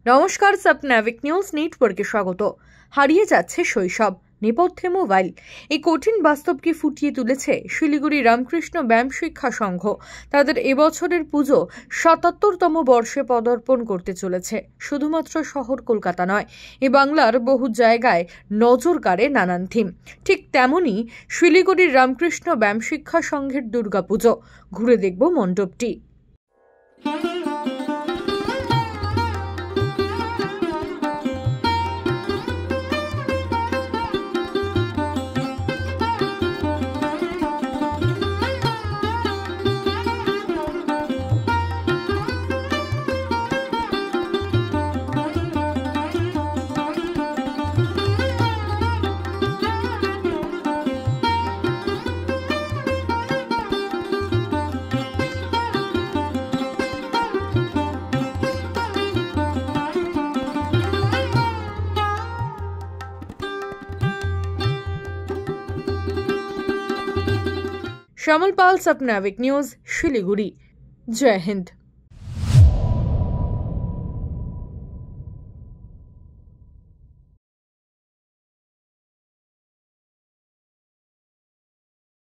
নমস্কার, স্বপ্নাভিক নিউজ নেটওয়ার্কে স্বাগত। হারিয়ে যাচ্ছে শৈশব, নেপথ্যে মোবাইল। এই কঠিন বাস্তবকে ফুটিয়ে তুলেছে শিলিগুড়ি রামকৃষ্ণ ব্যায়াম শিক্ষা সংঘ। তাদের এবছরের পুজো ৭৭তম বর্ষে পদার্পণ করতে চলেছে। শুধুমাত্র শহর কলকাতা নয়, এ বাংলার বহু জায়গায় নজর কাড়ে নানান থিম। ঠিক তেমনই শিলিগুড়ির রামকৃষ্ণ ব্যায়াম শিক্ষা সংঘের দুর্গাপুজো। ঘুরে দেখব মণ্ডপটি। श्यामल पाल, स्वप्नाविक न्यूज, शिलीगुड़ी। जय हिंद।